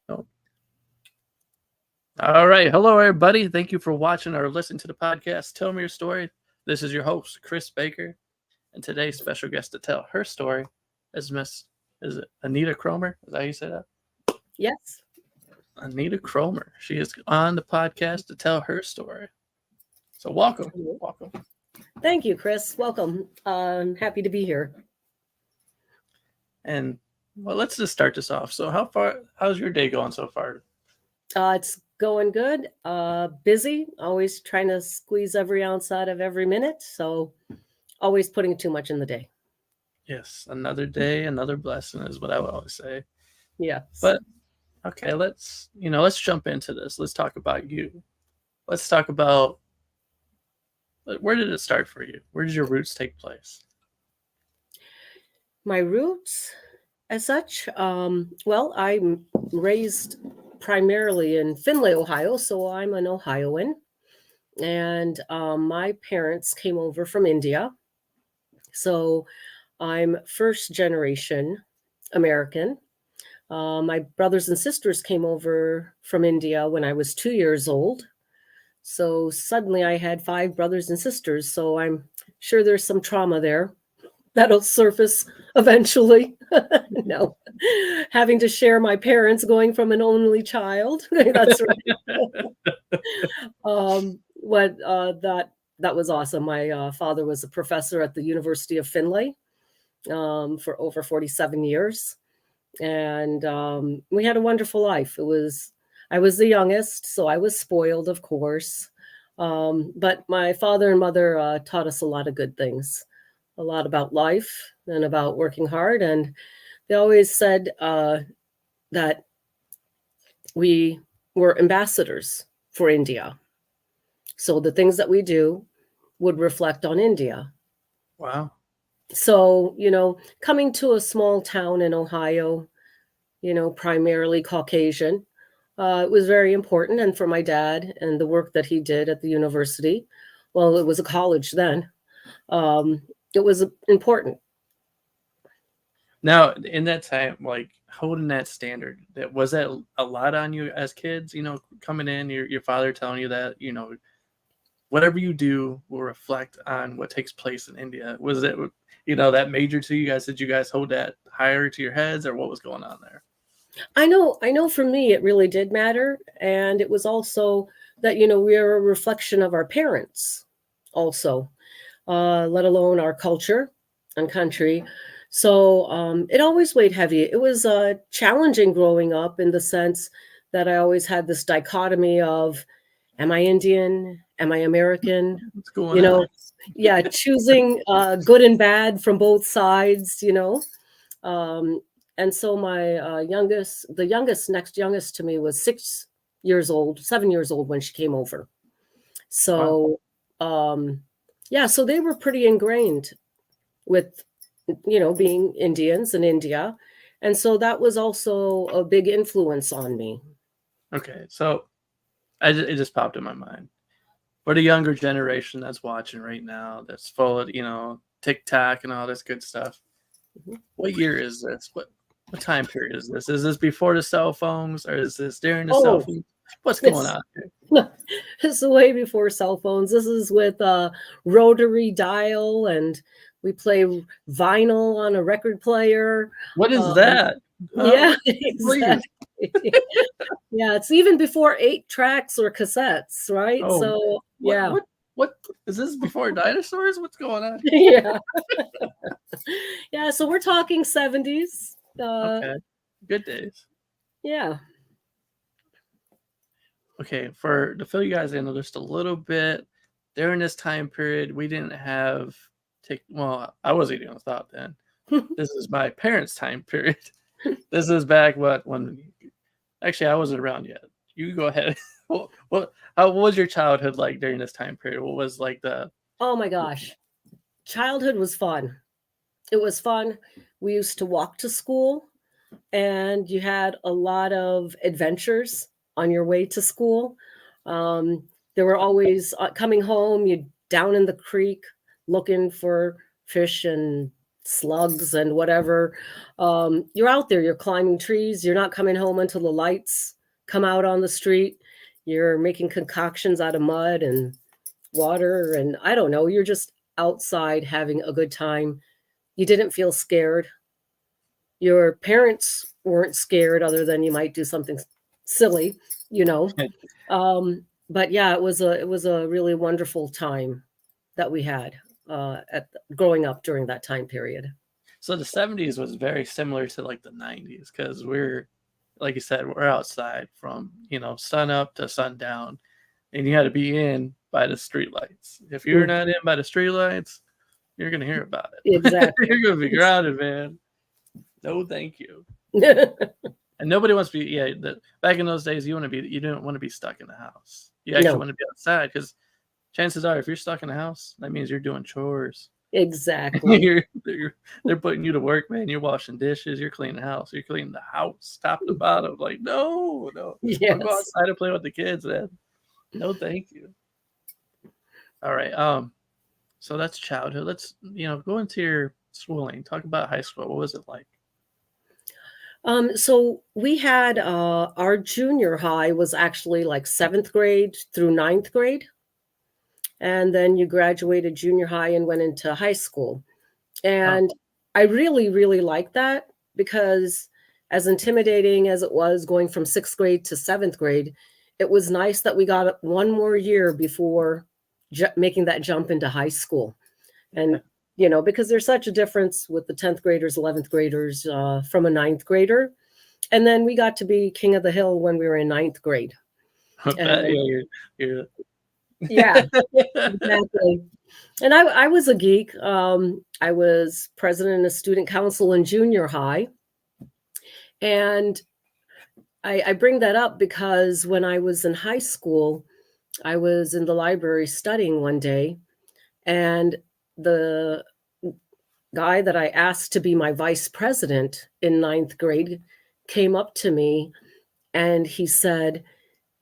Oh. All right. Hello, everybody. Thank you for watching or listening to the podcast. Tell me your story. This is your host, Chris Baker, and today's special guest to tell her story is is it Anita Kromer? Is that how you say that? Yes. Anita Kromer. She is on the podcast to tell her story. So welcome. Welcome. Thank you, Chris. Welcome. I'm happy to be here. And well, let's just start this off. So how's your day going so far? It's going good. Busy. Always trying to squeeze every ounce out of every minute. So always putting too much in the day. Yes, another day, another blessing is what I would always say. Yes. But okay, let's jump into this. Let's talk about you. Let's talk about where did it start for you? Where did your roots take place? My roots, as such, well, I'm raised primarily in Findlay, Ohio, so I'm an Ohioan. And my parents came over from India. So I'm first generation American. My brothers and sisters came over from India when I was 2 years old. So suddenly I had 5 brothers and sisters. So I'm sure there's some trauma there that'll surface eventually. No, having to share my parents, going from an only child. That's right. What that was awesome. My father was a professor at the University of Findlay for over 47 years. And we had a wonderful life. I was the youngest, so I was spoiled, of course. But my father and mother taught us a lot of good things, a lot about life and about working hard. And they always said that we were ambassadors for India. So the things that we do would reflect on India. Wow. So, coming to a small town in Ohio, primarily Caucasian, it was very important. And for my dad and the work that he did at the university, well, it was a college then, it was important. Now, in that time, like holding that standard, was that a lot on you as kids? Coming in, your father telling you that whatever you do will reflect on what takes place in India. Was it that major to you guys? Did you guys hold that higher to your heads, or what was going on there? I know for me it really did matter. And it was also that, we are a reflection of our parents also, let alone our culture and country. So it always weighed heavy. It was challenging growing up in the sense that I always had this dichotomy of, am I Indian? Am I American? What's going on? Yeah, choosing good and bad from both sides, and so my next youngest to me was 6 years old, 7 years old when she came over. So, yeah, so they were pretty ingrained with, being Indians in India. And so that was also a big influence on me. Okay, so it just popped in my mind. For the younger generation that's watching right now, that's full of, TikTok and all this good stuff. What year is this? What time period is this? Is this before the cell phones, or is this during the cell phones? What's going on here? It's way before cell phones. This is with a rotary dial, and we play vinyl on a record player. What is that? Yeah, exactly. Yeah, it's even before 8 tracks or cassettes, right? Oh, so yeah. What is this before dinosaurs? What's going on? Yeah. Yeah, so we're talking 70s. Okay, good days. Yeah. Okay, to fill you guys in just a little bit, during this time period, we didn't have well, I wasn't even a thought then. This is my parents' time period. This is back when actually I wasn't around yet. You go ahead. How was your childhood like during this time period? What was like Oh my gosh. Childhood was fun. It was fun. We used to walk to school, and you had a lot of adventures on your way to school. There were always coming home, you down in the creek looking for fish and slugs and whatever. You're out there, you're climbing trees, you're not coming home until the lights come out on the street. You're making concoctions out of mud and water, and I don't know, you're just outside having a good time. You didn't feel scared. Your parents weren't scared, other than you might do something silly, you know. But yeah, it was a really wonderful time that we had at growing up during that time period. So the 70s was very similar to like the 90s because we're, like you said, we're outside from, sun up to sundown, and you had to be in by the streetlights. If you're not in by the streetlights, you're going to hear about it. Exactly. You're going to be grounded, man. No, thank you. And nobody wants to be, back in those days, you didn't want to be stuck in the house. You actually want to be outside because chances are if you're stuck in the house, that means you're doing chores. Exactly. They're putting you to work, man. You're washing dishes, you're cleaning the house, you're cleaning the house, top to bottom. Like, no. Yes. I'll go outside and play with the kids, man. No, thank you. All right. So that's childhood. Let's, go into your schooling. Talk about high school. What was it like? So we had our junior high was actually like 7th grade through 9th grade. And then you graduated junior high and went into high school. And I really, really liked that because as intimidating as it was going from 6th grade to 7th grade, it was nice that we got one more year before making that jump into high school. And, because there's such a difference with the 10th graders, 11th graders from a 9th grader. And then we got to be king of the hill when we were in 9th grade. Yeah, exactly. And I was a geek. I was president of student council in junior high. And I bring that up because when I was in high school, I was in the library studying one day, and the guy that I asked to be my vice president in 9th grade came up to me and he said,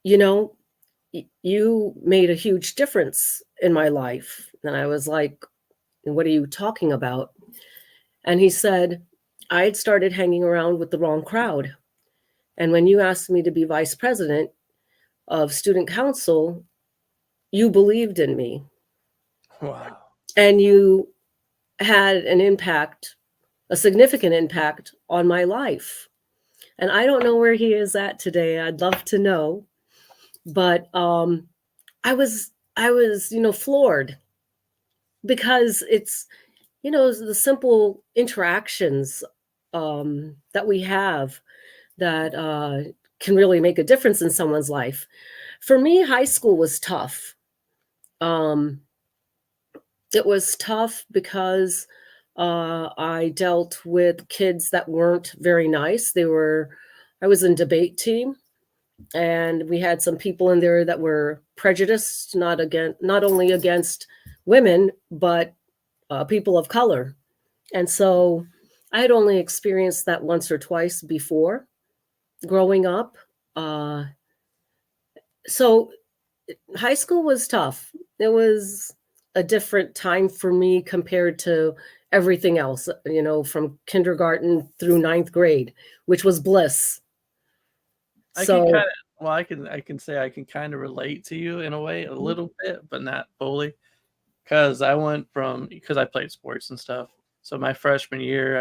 you made a huge difference in my life. And I was like, what are you talking about? And he said, I had started hanging around with the wrong crowd. And when you asked me to be vice president of student council, you believed in me. Wow. And you had an impact, a significant impact on my life. And I don't know where he is at today. I'd love to know. But I was, floored because it's, the simple interactions that we have that can really make a difference in someone's life. For me, high school was tough. It was tough because I dealt with kids that weren't very nice. I was in debate team, and we had some people in there that were prejudiced, not only against women, but people of color. And so I had only experienced that once or twice before growing up. So high school was tough. It was a different time for me compared to everything else, from kindergarten through 9th grade, which was bliss. I can say I can kind of relate to you in a way, a little bit, but not fully. Because I played sports and stuff. So my freshman year,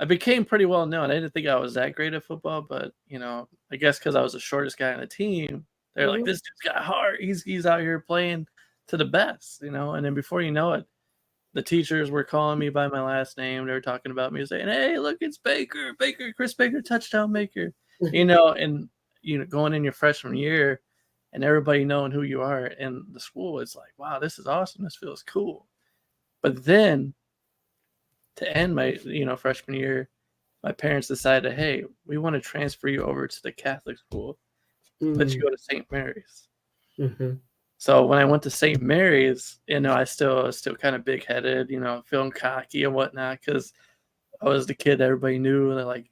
I became pretty well known. I didn't think I was that great at football, but I guess because I was the shortest guy on the team, they're like, this dude's got heart. He's out here playing to the best, And then before you know it, the teachers were calling me by my last name. They were talking about me, saying, "Hey, look, it's Chris Baker, touchdown maker." And going in your freshman year, and everybody knowing who you are in the school, it's like, wow, this is awesome. This feels cool. But then to end my, freshman year, my parents decided, hey, we want to transfer you over to the Catholic school. Let you go to St. Mary's. Mm-hmm. So when I went to St. Mary's, I was still kind of big headed, feeling cocky and whatnot, because I was the kid that everybody knew. And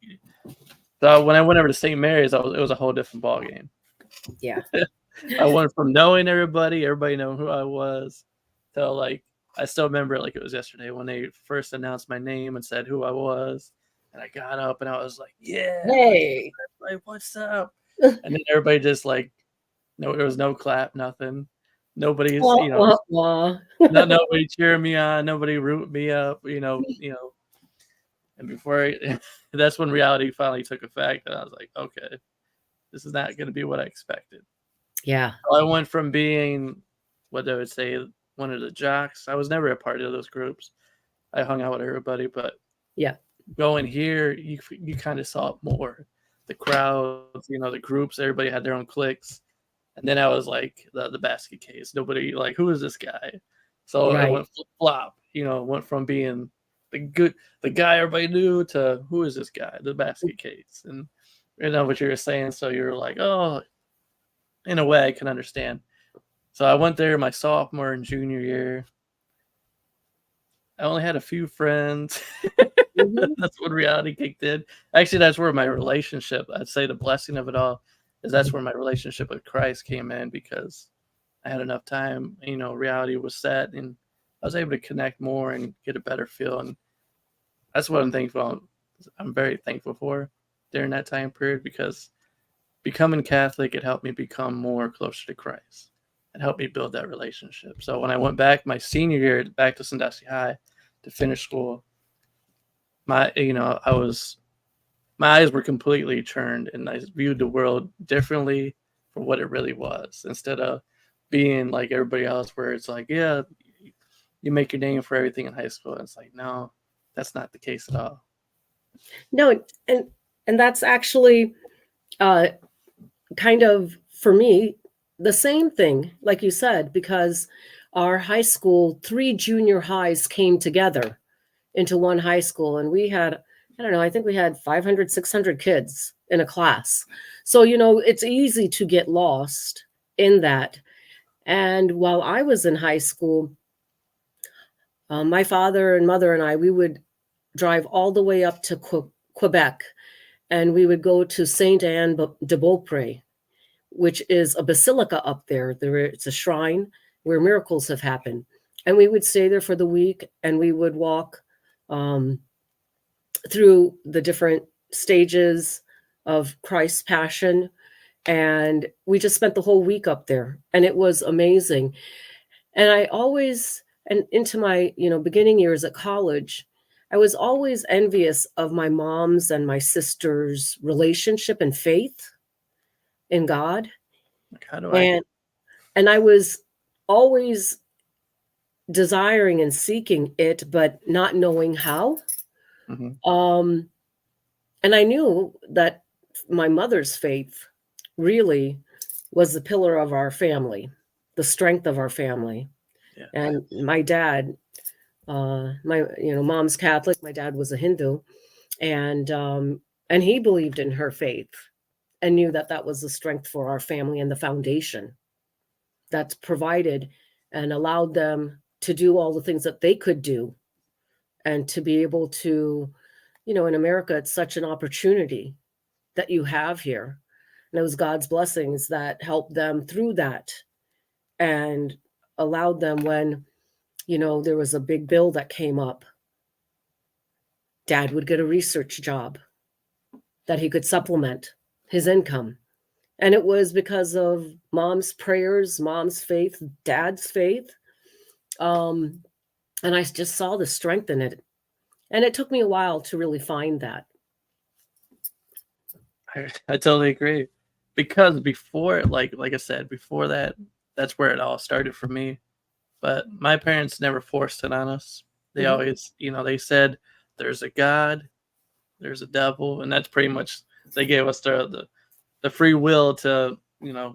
so when I went over to St. Mary's, it was a whole different ball game. Yeah. I went from knowing everybody knowing who I was, to I still remember it like it was yesterday when they first announced my name and said who I was, and I got up and I was like, "Yeah, Hey. like what's up?" And then everybody just like, no, there was no clap, nothing. Nobody's, Wah, wah, wah. nobody cheering me on, nobody rooting me up, And before that's when reality finally took effect, and I was like, okay, this is not going to be what I expected. Yeah. So I went from being what I would say one of the jocks. I was never a part of those groups. I hung out with everybody, but Yeah. going here, you kind of saw it more. The crowds, the groups, everybody had their own cliques. And then I was like the basket case. Nobody like, who is this guy? So it Right. went flip flop. Went from being the guy everybody knew to who is this guy, the basket case, and what you were saying. So you're like, oh, in a way, I can understand. So I went there my sophomore and junior year. I only had a few friends. Mhm. That's when reality kicked in. Actually, that's where my relationship, I'd say the blessing of it all, is that's where my relationship with Christ came in because I had enough time, reality was set and I was able to connect more and get a better feel. And that's what I'm very thankful for during that time period because becoming Catholic, it helped me become more closer to Christ. It helped me build that relationship. So when I went back my senior year back to Sandusky High to finish school, I was my eyes were completely turned and I viewed the world differently for what it really was instead of being like everybody else where it's like, yeah, you make your name for everything in high school. And it's like, no, that's not the case at all. No, and that's actually uh kind of for me the same thing, like you said, because our high school, 3 junior highs came together into one high school, and we had, I don't know, I think we had 500, 600 kids in a class. So, it's easy to get lost in that. And while I was in high school, my father and mother and I, we would drive all the way up to Quebec, and we would go to Saint Anne de Beaupré, which is a basilica up there. It's a shrine where miracles have happened. And we would stay there for the week and we would walk um, through the different stages of Christ's passion. And we just spent the whole week up there and it was amazing. And I always, and into my, beginning years at college, I was always envious of my mom's and my sister's relationship and faith in God. Like, how do I And get? and I was always desiring and seeking it, but not knowing how. Mm-hmm. Um, and I knew that my mother's faith really was the pillar of our family, the strength of our family. Yeah. And my dad, my mom's Catholic, my dad was a Hindu, and he believed in her faith and knew that that was the strength for our family and the foundation that's provided and allowed them to do all the things that they could do and to be able to, in America, it's such an opportunity that you have here. And it was God's blessings that helped them through that and allowed them when, there was a big bill that came up. Dad would get a research job that he could supplement his income. And it was because of mom's prayers, mom's faith, dad's faith. Um, and I just saw the strength in it. And it took me a while to really find that. I totally agree. Because before, like I said, before that, that's where it all started for me. But my parents never forced it on us. They Mhm. always, they said there's a God, there's a devil, and that's pretty much they gave us the free will to,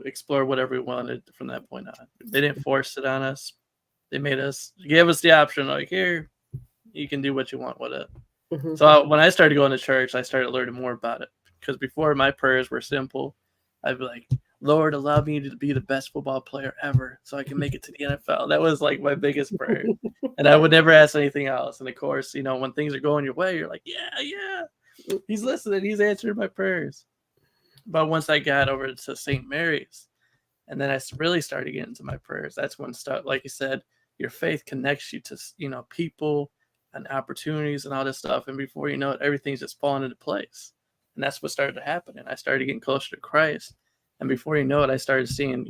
explore whatever we wanted from that point on. They didn't force it on us. They gave us the option, like, here, you can do what you want with it. Mhm. So when I started going to church, I started learning more about it. Because before my prayers were simple, I'd be like, Lord, allow me to be the best football player ever so I can make it to the NFL. That was like my biggest prayer. And I would never ask anything else. And of course, when things are going your way, you're like, yeah, he's listening. He's answering my prayers. But once I got over to St. Mary's, and then I really started getting into my prayers, that's when stuff, like you said, your faith connects you to, people and opportunities and all this stuff. And before you know it, everything's just falling into place. And that's what started to happen. And I started getting closer to Christ. And before you know it, I started seeing,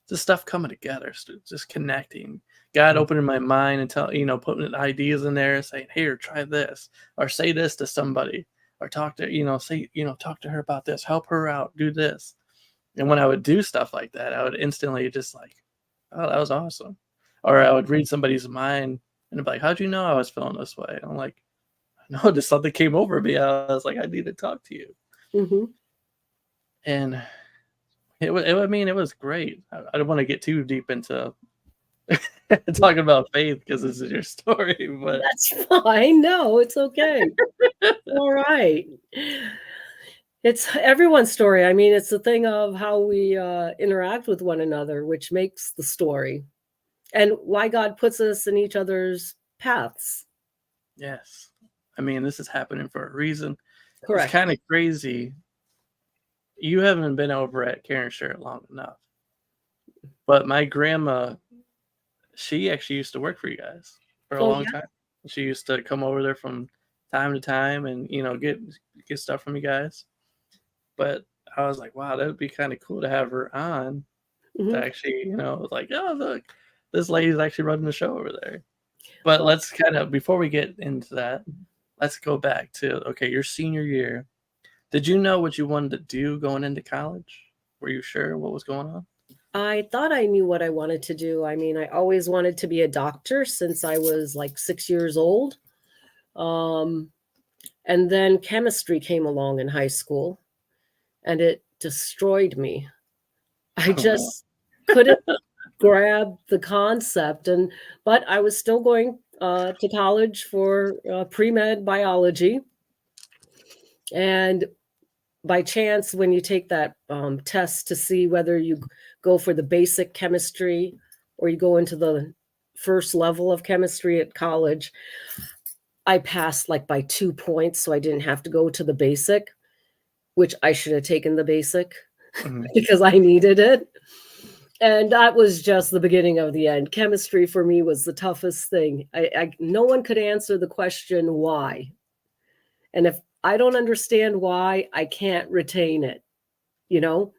just stuff coming together, just connecting. God opening my mind and putting ideas in there, saying, "Here, try this," or say this to somebody, or talk to, talk to her about this, help her out, do this. And when I would do stuff like that, I would instantly just like, "Oh, that was awesome." Or I would read somebody's mind and be like, "How'd you know I was feeling this way?" And I'm like, "No, just something came over me. I was like, I need to talk to you." Mm-hmm. And it was great. I don't want to get too deep into talking about faith because this is your story, but That's fine. No, it's okay. All right. It's everyone's story. I mean, it's the thing of how we interact with one another, which makes the story, and why God puts us in each other's paths. yes. I mean, this is happening for a reason. It's Correct. kind of crazy. You haven't been over at Karen Shirt long enough. But my grandma, she actually used to work for you guys for a Oh, long yeah. time. She used to come over there from time to time and get stuff from you guys. But I was like, wow, that would be kind of cool to have her on to Mhm. actually, like, oh look, this lady's actually running the show over there. But Well, let's kind of before we get into that, let's go back to your senior year. Did you know what you wanted to do going into college? Were you sure what was going on? I thought I knew what I wanted to do. I mean, I always wanted to be a doctor since I was like 6 years old. Um, and then chemistry came along in high school and it destroyed me. I Oh no. just couldn't grab the concept. But I was still going to college for pre-med biology. And by chance, when you take that test to see whether you go for the basic chemistry or you go into the first level of chemistry at college, I passed like by 2 points, so I didn't have to go to the basic, which I should have taken the basic Mhm. because I needed it. And that was just the beginning of the end. Chemistry for me was the toughest thing. No one could answer the question why. And if I don't understand why, I can't retain it, you know?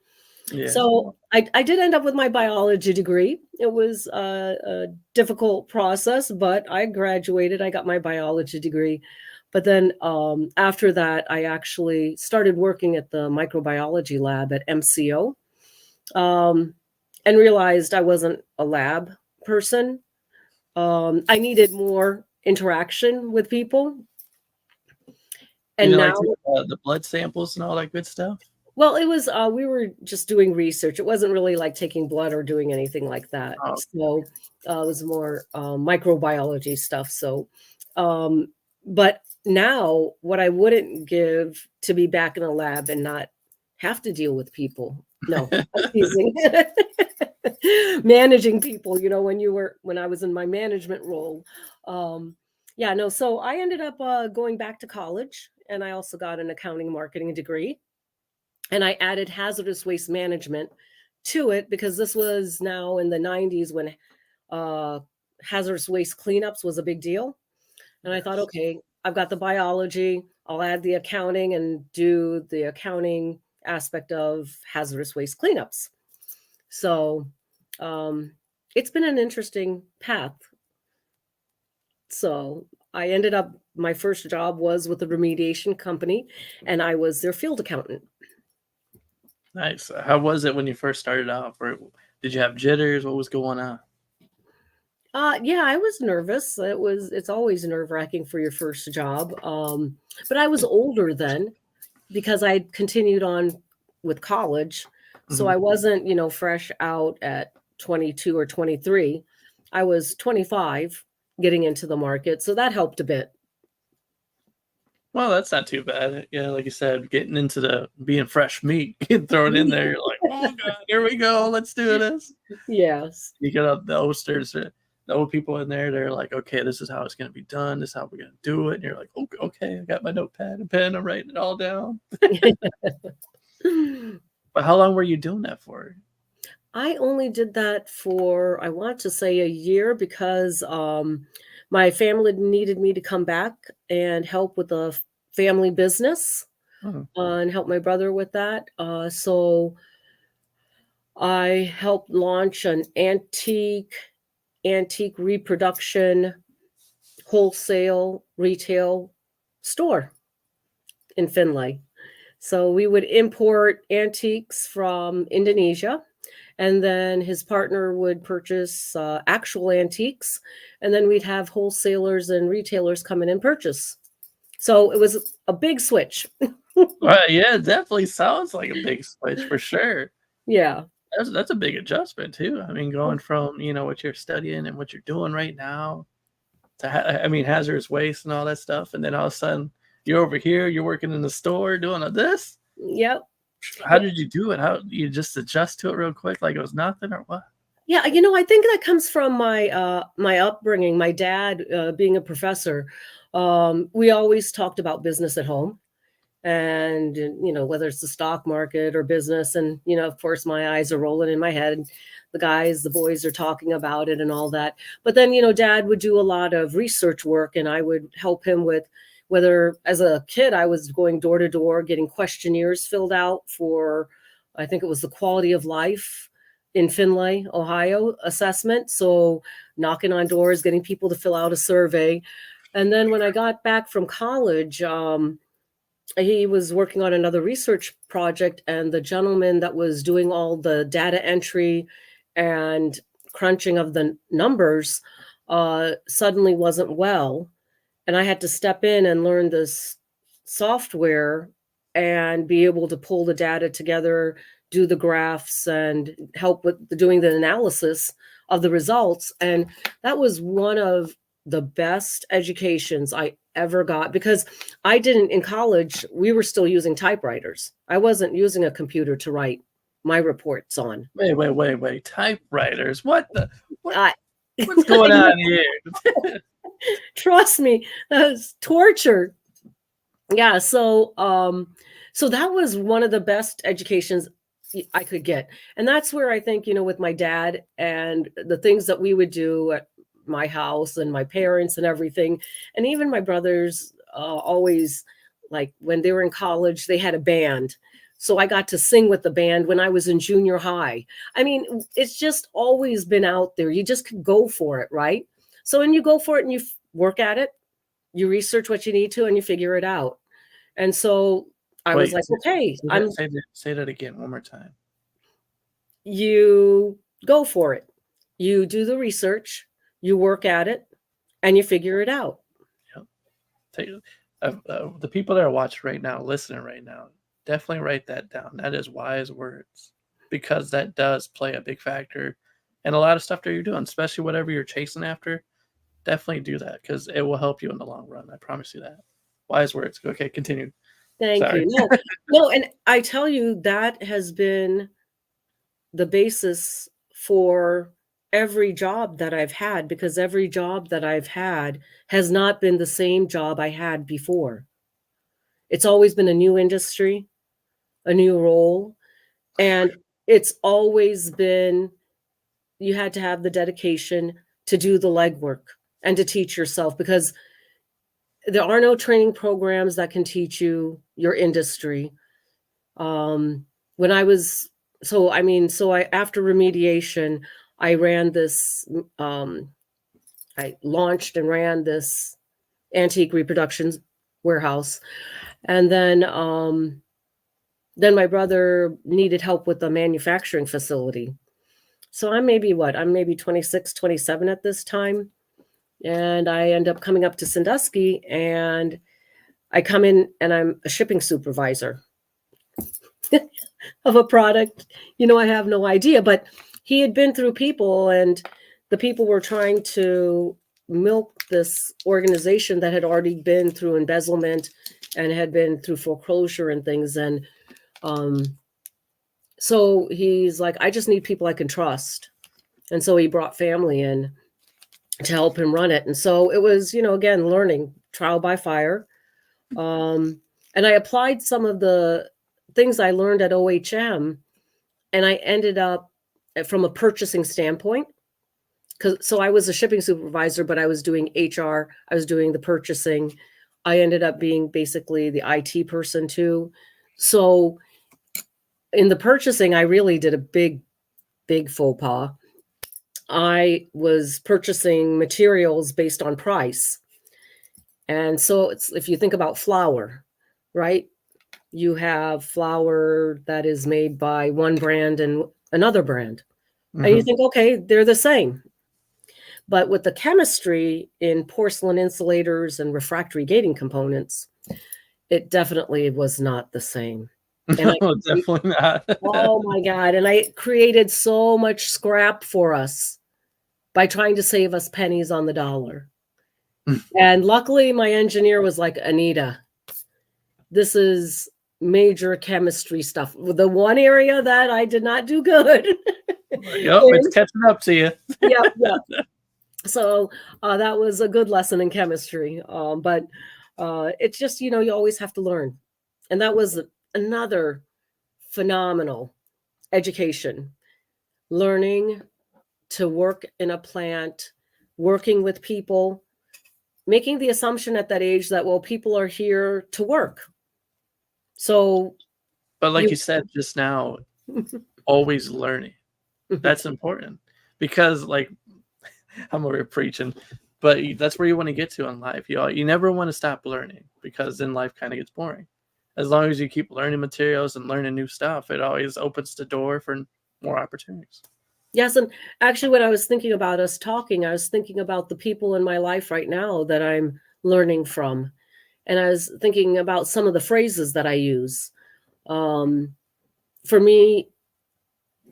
Yeah. So I did end up with my biology degree. It was a difficult process, but I graduated. I got my biology degree. But then after that, I actually started working at the microbiology lab at MCO and realized I wasn't a lab person. I needed more interaction with people. You And know, now like the blood samples and all that good stuff? well, it was we were just doing research. It wasn't really like taking blood or doing anything like that. Oh, So it was more microbiology stuff. So, um, but now what I wouldn't give to be back in a lab and not have to deal with people. No, I'm teasing. Managing people, when I was in my management role. Yeah, no. So I ended up going back to college, and I also got an accounting marketing degree. And I added hazardous waste management to it because this was now in the 90s when uh, hazardous waste cleanups was a big deal. And I thought, yes. okay, I've got the biology, I'll add the accounting and do the accounting aspect of hazardous waste cleanups. So um, it's been an interesting path. So I ended up, my first job was with a remediation company, and I was their field accountant. Nice. How was it when you first started off? Or did you have jitters? What was going on? Yeah, I was nervous. It's always nerve-wracking for your first job. But I was older then because I continued on with college. So Mhm. I wasn't, fresh out at 22 or 23. I was 25 getting into the market. So that helped a bit. Well, that's not too bad. Yeah, like you said, getting into the being fresh meat, getting thrown in there, you're like, oh god, here we go, let's do this. Yes. You get up the oasters, the old people in there, they're like, okay, this is how it's gonna be done, this is how we're gonna do it. And you're like, okay, I got my notepad and pen, I'm writing it all down. But how long were you doing that for? I only did that for, I want to say, a year because my family needed me to come back and help with the family business Hmm. and help my brother with that. So I helped launch an antique reproduction wholesale retail store in Finlay. So we would import antiques from Indonesia, and then his partner would purchase actual antiques, and then we'd have wholesalers and retailers come in and purchase. So it was a big switch. Yeah, it definitely sounds like a big switch for sure. Yeah. That's a big adjustment too. I mean, Oh, going from, what you're studying and what you're doing right now to hazardous waste and all that stuff, and then all of a sudden you're over here, you're working in the store doing all this. yep. How did you do it? How you just adjust to it real quick like it was nothing or what? Yeah, I think that comes from my upbringing. My dad, being a professor, we always talked about business at home, and whether it's the stock market or business, and of course my eyes are rolling in my head. The boys are talking about it and all that. But then Dad would do a lot of research work, and I would help him with whether, as a kid, I was going door to door getting questionnaires filled out for, I think it was the quality of life in Finlay, Ohio assessment. So knocking on doors, getting people to fill out a survey. And then when I got back from college, he was working on another research project, and the gentleman that was doing all the data entry and crunching of the numbers suddenly wasn't well, and I had to step in and learn this software and be able to pull the data together, do the graphs, and help with doing the analysis of the results. And that was one of the best educations I ever got, because I didn't, in college, we were still using typewriters. I wasn't using a computer to write my reports on. Wait, wait, wait, wait. Typewriters. What I, what's I going know, on here? trust me, that was torture. Yeah, so that was one of the best educations I could get. And that's where I think, with my dad and the things that we would do at my house and my parents and everything, and even my brothers, always, like when they were in college, they had a band. So I got to sing with the band when I was in junior high. I mean, it's just always been out there. You just could go for it, right? So when you go for it and you work at it, you research what you need to, and you figure it out. And so I was Wait, like, okay, say that again one more time. you go for it. You do the research, you work at it, and you figure it out. Yep. Take the people that are watching right now, listening right now, definitely write that down. That is wise words because that does play a big factor in a lot of stuff that you're doing, especially whatever you're chasing after. Definitely do that because it will help you in the long run. I promise you that. Wise words. Okay, continue. Thank Sorry. you. No, no, and I tell you, that has been the basis for every job that I've had, because every job that I've had has not been the same job I had before. It's always been a new industry, a new role, and it's always been, you had to have the dedication to do the legwork and to teach yourself, because there are no training programs that can teach you your industry. When I was, so I mean, so I, after remediation, I ran this, I launched and ran this antique reproductions warehouse. And then my brother needed help with the manufacturing facility. So I'm maybe 26, 27 at this time. And I end up coming up to Sandusky, and I come in and I'm a shipping supervisor of a product. I have no idea, but he had been through people, and the people were trying to milk this organization that had already been through embezzlement and had been through foreclosure and things. And um, so he's like, I just need people I can trust. And so he brought family in to help him run it. And so it was, again, learning, trial by fire. And I applied some of the things I learned at OHM, and I ended up from a purchasing standpoint. So I was a shipping supervisor, but I was doing HR. I was doing the purchasing. I ended up being basically the IT person too. So in the purchasing, I really did a big faux pas. I was purchasing materials based on price. And so if you think about flour, right? You have flour that is made by one brand and another brand. And you think, okay, they're the same. But with the chemistry in porcelain insulators and refractory gating components, it definitely was not the same. And No, definitely not. oh my God. And I created so much scrap for us by trying to save us pennies on the dollar. And luckily, my engineer was like, Anita, this is major chemistry stuff. The one area that I did not do good. Yep, it's catching up to you. Yep. So that was a good lesson in chemistry. But it's just, you always have to learn. And that was another phenomenal education. Learning to work in a plant, working with people, making the assumption at that age that, well, people are here to work. So, but like you said just now, always learning. That's important because, like, I'm over here preaching, but that's where you want to get to in life. You never want to stop learning because then life kind of gets boring. As long as you keep learning materials and learning new stuff, it always opens the door for more opportunities. Yes, and actually, when I was thinking about us talking, I was thinking about the people in my life right now that I'm learning from. And I was thinking about some of the phrases that I use. For me,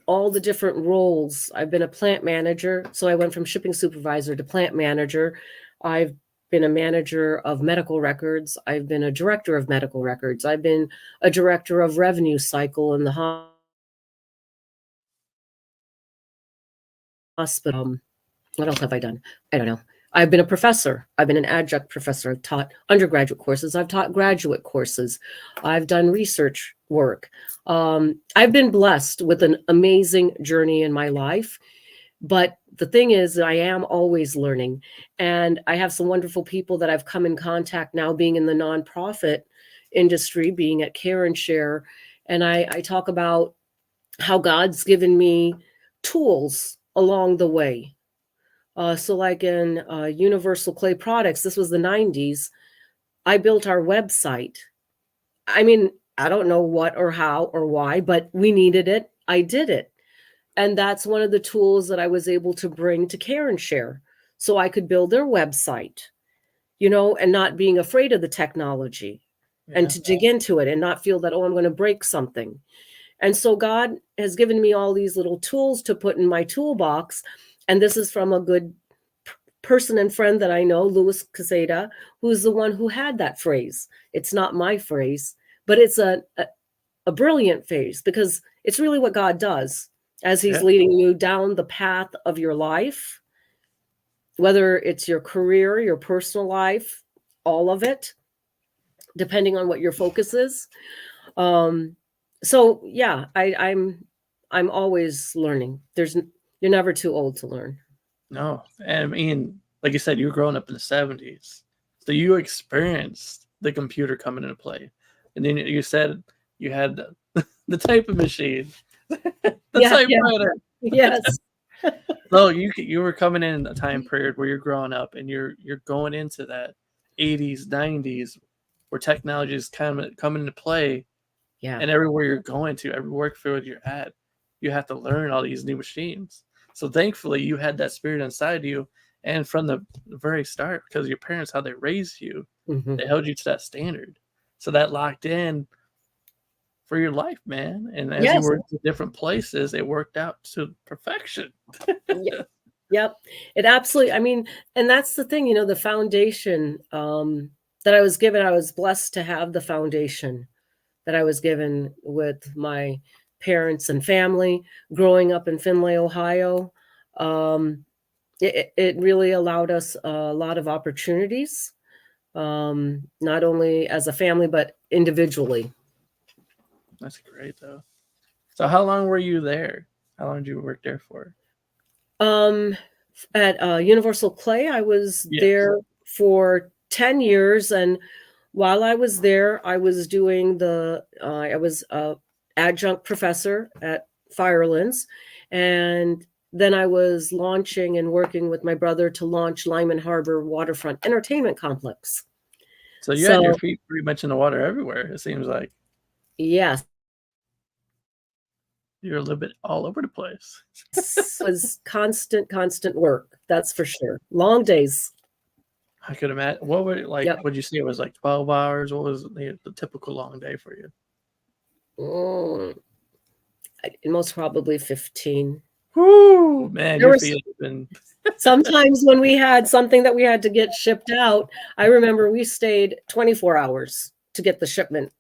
all the different roles. I've been a plant manager, so I went from shipping supervisor to plant manager. I've been a manager of medical records. I've been a director of medical records. I've been a director of revenue cycle in the hospital. What else have I done? I don't know. I've been a professor. I've been an adjunct professor. I've taught undergraduate courses. I've taught graduate courses. I've done research work. I've been blessed with an amazing journey in my life. But the thing is, I am always learning. And I have some wonderful people that I've come in contact now, being in the nonprofit industry, being at Care and Share. And I talk about how God's given me tools along the way. So like in Universal Clay Products, this was the 90s. I built our website. I mean, I don't know what or how or why, but we needed it. I did it. And that's one of the tools that I was able to bring to Care and Share. So I could build their website, and not being afraid of the technology and to dig into it and not feel that, oh, I'm going to break something. And so God has given me all these little tools to put in my toolbox. And this is from a good person and friend that I know, Louis Caseda, who's the one who had that phrase. It's not my phrase, but it's a brilliant phrase because it's really what God does as he's leading you down the path of your life, whether it's your career, your personal life, all of it, depending on what your focus is. So yeah, I'm always learning. You're never too old to learn. No, and I mean, like you said, you were growing up in the 70s, so you experienced the computer coming into play, and then you said you had the type of machine, the typewriter. Yes. So you were coming in a time period where you're growing up, and you're going into that 80s, 90s, where technology is kind of coming into play. Yeah. And everywhere you're going to, every work field you're at, you have to learn all these new machines. So thankfully, you had that spirit inside you, and from the very start, because your parents, how they raised you, they held you to that standard. So that locked in for your life, man. And as you worked to different places, it worked out to perfection. Yep. It absolutely, I mean, and that's the thing, the foundation that I was given, I was blessed to have the foundation that I was given with my parents and family growing up in Findlay, Ohio. It really allowed us a lot of opportunities, not only as a family, but individually. That's great, though. So how long were you there? How long did you work there for? At Universal Clay, I was Yes. there for 10 years. And while I was there, I was doing I was a adjunct professor at Firelands. And then I was launching and working with my brother to launch Lyman Harbor Waterfront Entertainment Complex. So you had your So, feet pretty much in the water everywhere. It seems like yes, you're a little bit all over the place. it was constant work. That's for sure. Long days. I could imagine. What would it like? Yep. Would you say it was like 12 hours? What was the typical long day for you? Most probably 15. Whoo, man, There your was feet have been. sometimes when we had something that we had to get shipped out, I remember we stayed 24 hours to get the shipment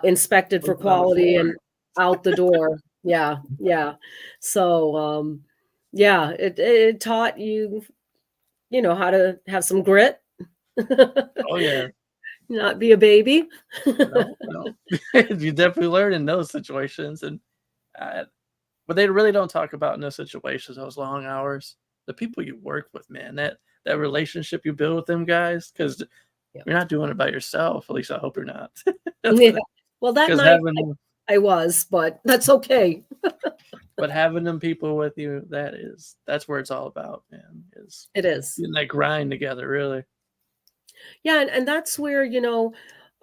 inspected for quality and out the door. Yeah, yeah. So, yeah, it taught you, how to have some grit, Oh yeah, not be a baby. no, no. You definitely learn in those situations, and uh, but they really don't talk about in those situations, those long hours. The people you work with, man, that relationship you build with them guys, because Yeah. you're not doing it by yourself. At least I hope you're not. Yeah. Well, that Because night I was, but that's okay. having them people with you, that's where it's all about, man. Is It is. getting that grind together, really. Yeah, and that's where,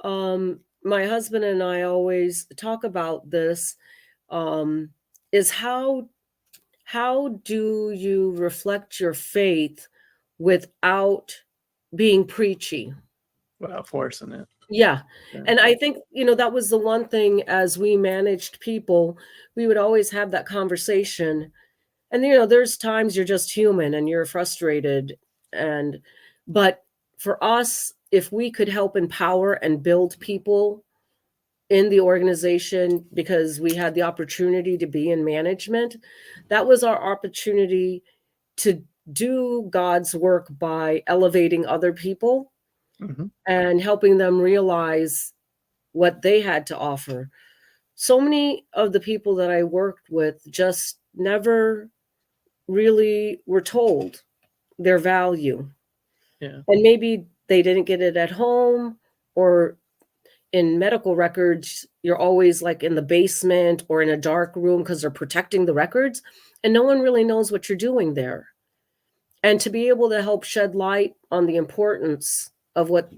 my husband and I always talk about this, is how do you reflect your faith without being preachy? Without forcing it. Yeah. Yeah. And I think, that was the one thing as we managed people, we would always have that conversation. And there's times you're just human and you're frustrated but for us, if we could help empower and build people in the organization because we had the opportunity to be in management, that was our opportunity to do God's work by elevating other people Mhm. and helping them realize what they had to offer. So many of the people that I worked with just never really were told their value. Yeah. And maybe they didn't get it at home, or in medical records, you're always like in the basement or in a dark room because they're protecting the records, and no one really knows what you're doing there. And to be able to help shed light on the importance of what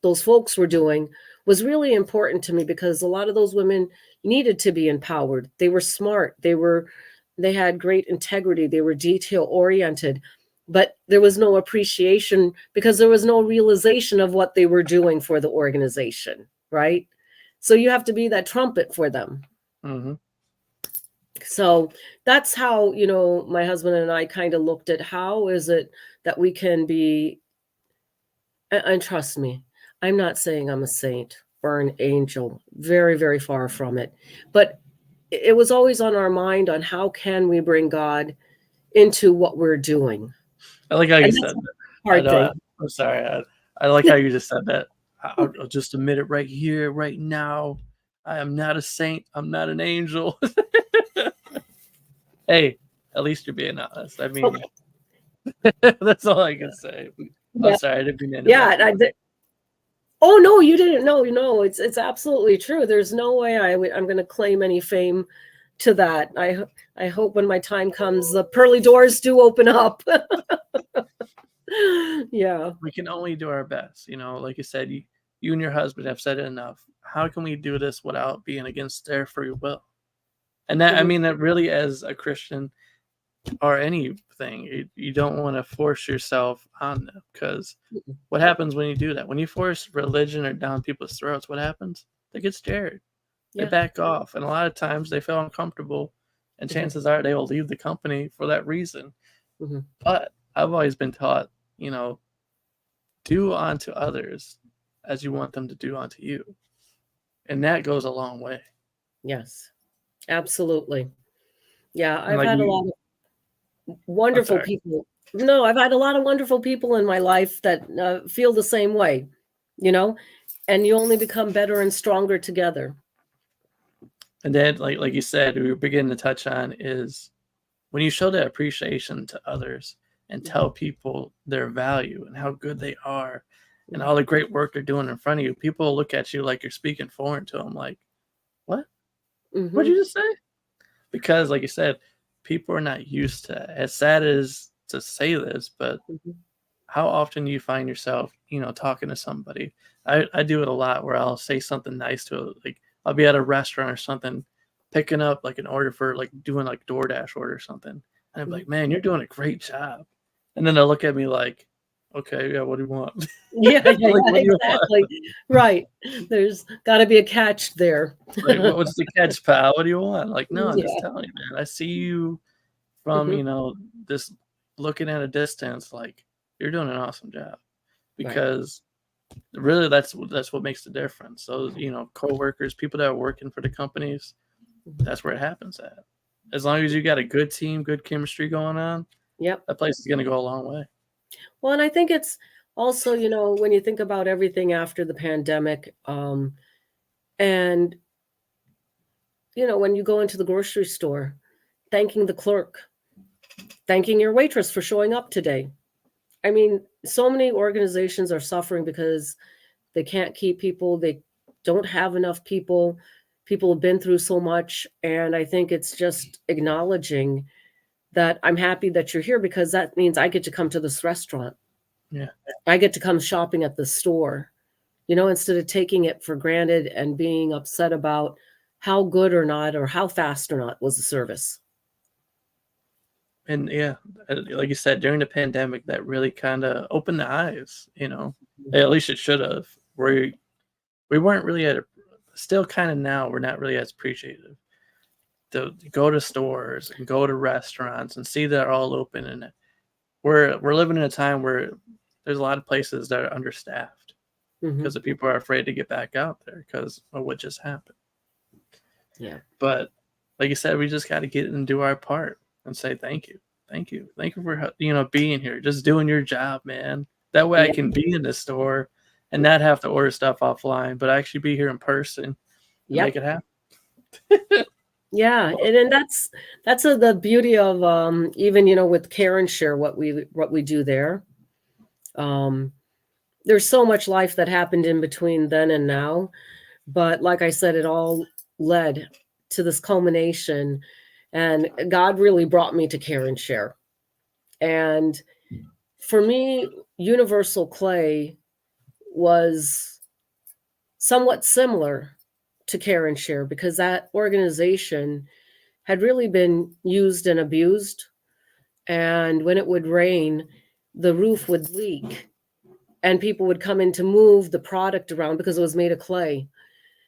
those folks were doing was really important to me, because a lot of those women needed to be empowered. They were smart. They had great integrity. They were detail oriented, but there was no appreciation because there was no realization of what they were doing for the organization, right? So you have to be that trumpet for them. Mhm. So that's how, my husband and I kind of looked at how is it that we can be, and trust me, I'm not saying I'm a saint or an angel, very, very far from it. But it was always on our mind on how can we bring God into what we're doing. I like how you And that's said a that. I hard know. thing. I'm sorry. I like how you just said that. I'll just admit it right here, right now. I am not a saint. I'm not an angel. Hey, at least you're being honest. I mean, that's all I can say. I'm Yeah. sorry. I didn't mean to Yeah. interrupt you. Oh no, you didn't. No, it's absolutely true. There's no way I'm going to claim any fame to that. I hope when my time comes, the pearly doors do open up. Yeah. We can only do our best. Like you said, you and your husband have said it enough. How can we do this without being against their free will? And that, I Mhm. mean, that really, as a Christian or anything, you don't want to force yourself on them, because what happens when you do that? When you force religion or down people's throats, what happens? They get scared. They Yeah. back off. And a lot of times they feel uncomfortable. And Mhm. chances are they will leave the company for that reason. Mhm. But I've always been taught, you know, do unto others as you want them to do unto you. And that goes a long way. Yes. Absolutely. Yeah, And I've like had a you, lot of I'm wonderful sorry. people. No, I've had a lot of wonderful people in my life that feel the same way, you know, and you only become better and stronger together. And then, like you said, we were beginning to touch on is when you show that appreciation to others and Mhm, tell people their value and how good they are and mhm, all the great work they're doing in front of you, people look at you like you're speaking foreign to them. Like, what? What'd mhm, you just say? Because, like you said, people are not used to, as sad as to say this, but mhm, how often do you find yourself, talking to somebody? I do it a lot where I'll say something nice to, like, I'll be at a restaurant or something, picking up like an order for like doing like DoorDash order or something. And I'm mhm. like, man, you're doing a great job. And then they'll look at me like, okay, yeah, what do you want? Yeah, yeah, Like, yeah, what do you want? exactly. Right. There's gotta be a catch there. Like, what's the catch, pal? What do you want? Like, no, I'm just Yeah. telling you, man. I see you from, Mhm. this looking at a distance, like you're doing an awesome job Right. because really that's what makes the difference. Those, coworkers, people that are working for the companies, Mhm. that's where it happens at. As long as you got a good team, good chemistry going on, Yep. that place is gonna go a long way. Well, and I think it's also, when you think about everything after the pandemic, and, when you go into the grocery store, thanking the clerk, thanking your waitress for showing up today. I mean, so many organizations are suffering because they can't keep people, they don't have enough people. People have been through so much, and I think it's just acknowledging that I'm happy that you're here because that means I get to come to this restaurant. Yeah. I get to come shopping at the store, instead of taking it for granted and being upset about how good or not or how fast or not was the service. And yeah, like you said, during the pandemic, that really kind of opened the eyes. At least it should have. We weren't really still kind of now. We're not really as appreciative to go to stores and go to restaurants and see they're all open. And we're living in a time where there's a lot of places that are understaffed because Mhm. the people are afraid to get back out there because of what just happened. Yeah. But like you said, we just got to get and do our part and say thank you for being here, just doing your job, man. That way, I Yeah. can be in the store and not have to order stuff offline, but actually be here in person and make Yep. it happen. Yeah, and that's the beauty of even with Care and Share what we do there. Um, there's so much life that happened in between then and now, but like I said, it all led to this culmination, and God really brought me to Care and Share. And for me, Universal Clay was somewhat similar to Care and Share because that organization had really been used and abused. And when it would rain, the roof would leak and people would come in to move the product around because it was made of clay.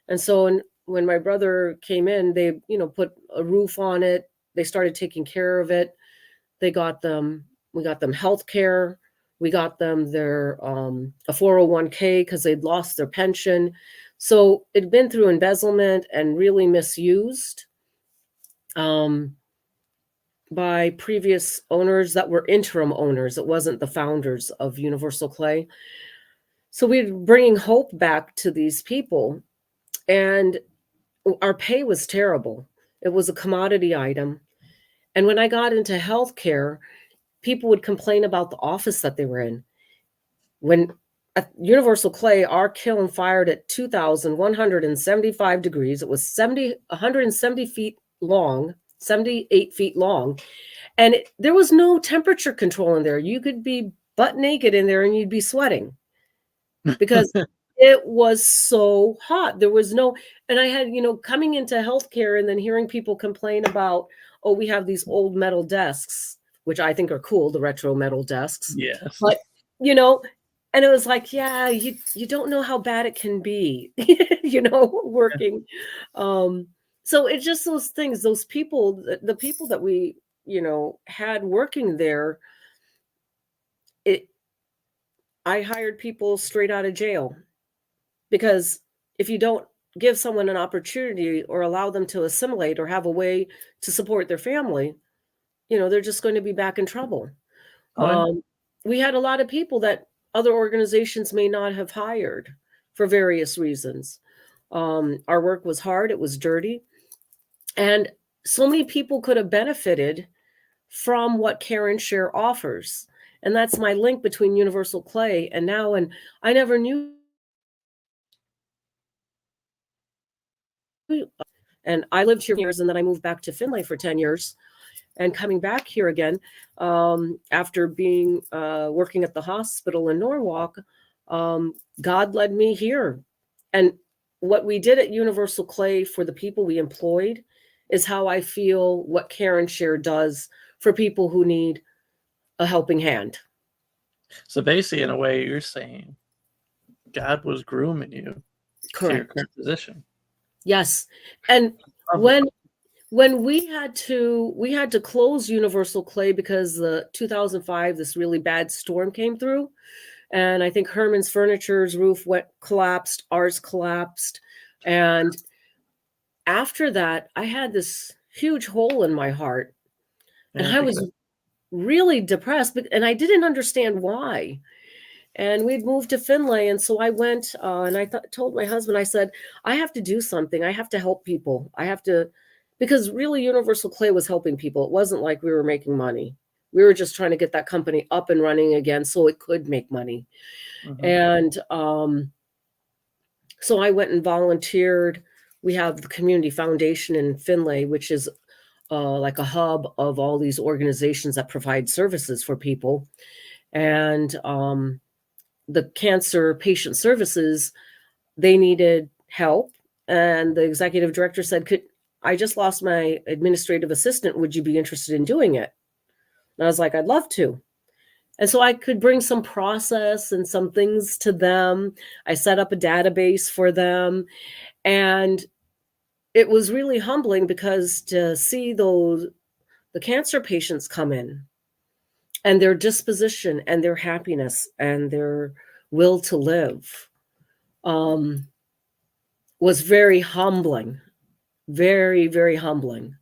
And so when my brother came in, they, put a roof on it. They started taking care of it. They got them, we got them health care. We got them their a 401k because they'd lost their pension. So it'd been through embezzlement and really misused. Um, by previous owners that were interim owners. It wasn't the founders of Universal Clay. So we're bringing hope back to these people. And our pay was terrible. It was a commodity item. And when I got into healthcare, people would complain about the office that they were in. When at Universal Clay, our kiln fired at 2,175 degrees. It was 170 feet long, 78 feet long. And there was no temperature control in there. You could be butt naked in there and you'd be sweating because it was so hot. There was no, and I had, coming into healthcare and then hearing people complain about, oh, we have these old metal desks, which I think are cool, the retro metal desks. Yes. But, you know, and it was like, yeah, you don't know how bad it can be, working. Um, so it's just those things, those people, the people that we, had working there, it I hired people straight out of jail because if you don't give someone an opportunity or allow them to assimilate or have a way to support their family, they're just going to be back in trouble. Oh, I know. Um, we had a lot of people that other organizations may not have hired for various reasons. Our work was hard, it was dirty, And so many people could have benefited from what Care and Share offers. And that's my link between Universal Clay and now. And I never knew. And I lived here for years, and then I moved back to Finlay for 10 years. And coming back here again, after being working at the hospital in Norwalk, God led me here. And what we did at Universal Clay for the people we employed is how I feel what Care and Share does for people who need a helping hand. So basically, in a way, you're saying God was grooming you to your Correct. current position. Yes. And when we had to close Universal Clay because the 2005 this really bad storm came through, and I think Herman's Furniture's roof collapsed, ours collapsed, and after that I had this huge hole in my heart, and I was really depressed, and I didn't understand why. And we'd moved to Finlay, and so I went and I told my husband, I said, I have to do something. I have to help people. I have to, because really Universal Clay was helping people. It wasn't like we were making money. We were just trying to get that company up and running again so it could make money. And so I went and volunteered. We have the Community Foundation in Finlay, which is like a hub of all these organizations that provide services for people. And the cancer patient services, they needed help. And the executive director said, I just lost my administrative assistant. Would you be interested in doing it? And I was like, I'd love to. And so I could bring some process and some things to them. I set up a database for them. And it was really humbling because to see the cancer patients come in and their disposition and their happiness and their will to live was very humbling, very, very humbling.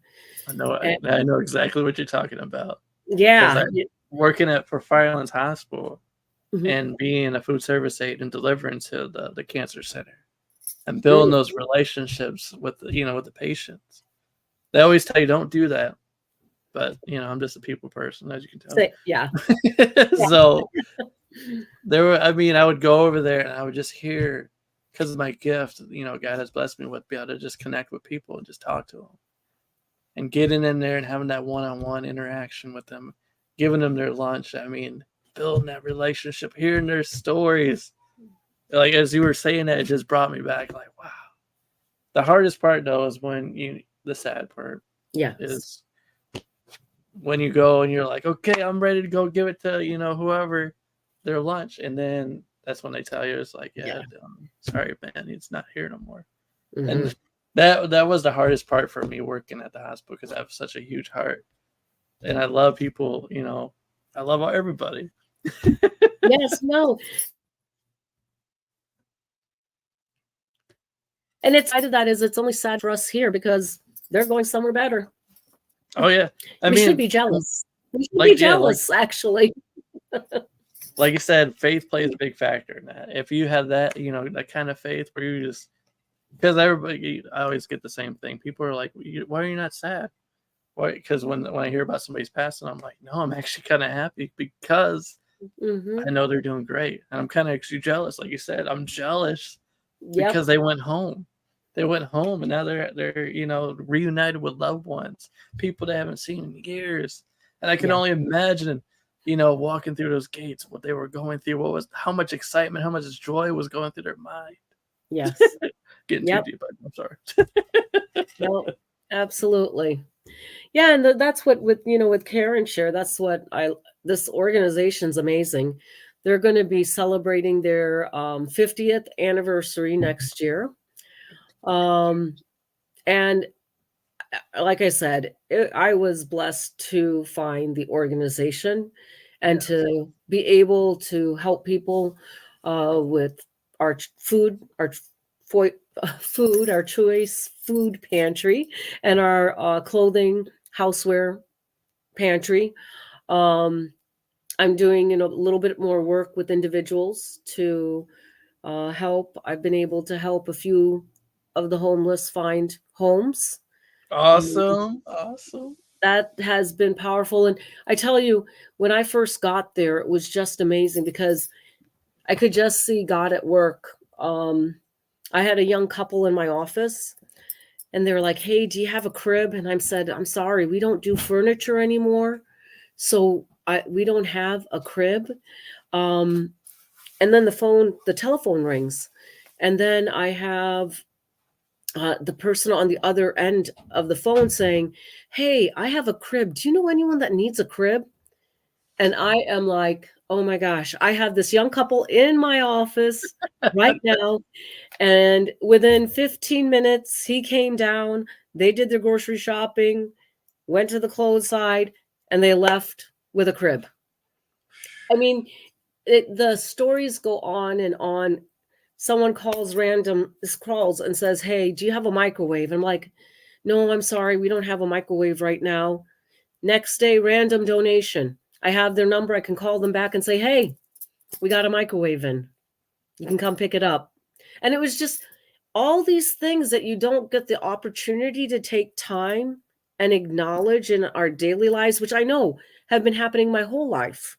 I know exactly what you're talking about. Yeah. Working for Firelands Hospital and being a food service aide and delivering to the cancer center and building those relationships with the patients. They always tell you don't do that, but I'm just a people person, as you can tell. Yeah. So I would go over there and I would just hear, because of my gift, God has blessed me with being able to just connect with people and just talk to them. And getting in there and having that one-on-one interaction with them, giving them their lunch. Building that relationship, hearing their stories. Like, as you were saying that, it just brought me back, like, wow. The hardest part, though, is the sad part. Yeah. Is when you go and you're like, okay, I'm ready to go give it to, whoever their lunch. And then that's when they tell you, it's like, sorry, man, it's not here no more. And that was the hardest part for me working at the hospital, because I have such a huge heart and I love people. I love everybody. Yes, no. And it's side of that is it's only sad for us here because they're going somewhere better. Oh yeah, we should be jealous. We should be jealous, actually. Like you said, faith plays a big factor in that. If you have that, that kind of faith where you just, because I always get the same thing. People are like, why are you not sad? Why? Because when I hear about somebody's passing, I'm like, no, I'm actually kind of happy because I know they're doing great. And I'm kind of actually jealous. Like you said, I'm jealous because they went home. They went home and now they're reunited with loved ones, people they haven't seen in years. And I can only imagine, walking through those gates, what they were going through, how much excitement, how much joy was going through their mind. Yes. Getting too deep. I'm sorry. No, absolutely. Yeah, and that's what with Care and Share, that's what this organization's amazing. They're going to be celebrating their 50th anniversary next year. And like I said, I was blessed to find the organization and to be able to help people with our food, our choice food pantry, and our clothing, houseware pantry. I'm doing a little bit more work with individuals to help. I've been able to help a few of the homeless find homes. Awesome. Awesome. That has been powerful. And I tell you, when I first got there, it was just amazing because I could just see God at work. I had a young couple in my office, and they were like, "Hey, do you have a crib?" And I said, "I'm sorry, we don't do furniture anymore, so we don't have a crib." Um, and then the telephone rings, and then I have the person on the other end of the phone saying, "Hey, I have a crib. Do you know anyone that needs a crib?" And I am like, "Oh my gosh, I have this young couple in my office right now." And within 15 minutes, he came down, they did their grocery shopping, went to the clothes side, and they left with a crib. I mean, the stories go on and on. Someone calls and says, "Hey, do you have a microwave?" I'm like, "No, I'm sorry, we don't have a microwave right now." Next day, random donation. I have their number. I can call them back and say, "Hey, we got a microwave in. You can come pick it up." And it was just all these things that you don't get the opportunity to take time and acknowledge in our daily lives, which I know have been happening my whole life.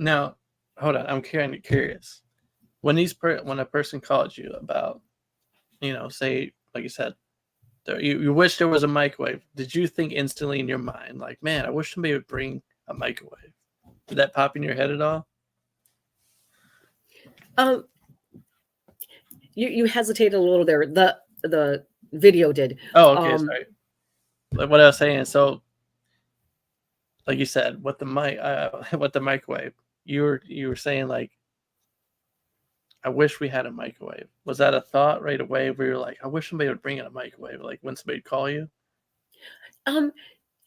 Now, hold on. I'm kind of curious. When when a person called you about, say, like you said, you wish there was a microwave, did you think instantly in your mind, like, man, I wish somebody would bring a microwave? Did that pop in your head at all? Um, you hesitated a little there. The video did. Oh, okay, sorry. Like what I was saying, so like you said, with the with the microwave, you were saying like, I wish we had a microwave. Was that a thought right away where you're like, I wish somebody would bring in a microwave, like when somebody call you? Um,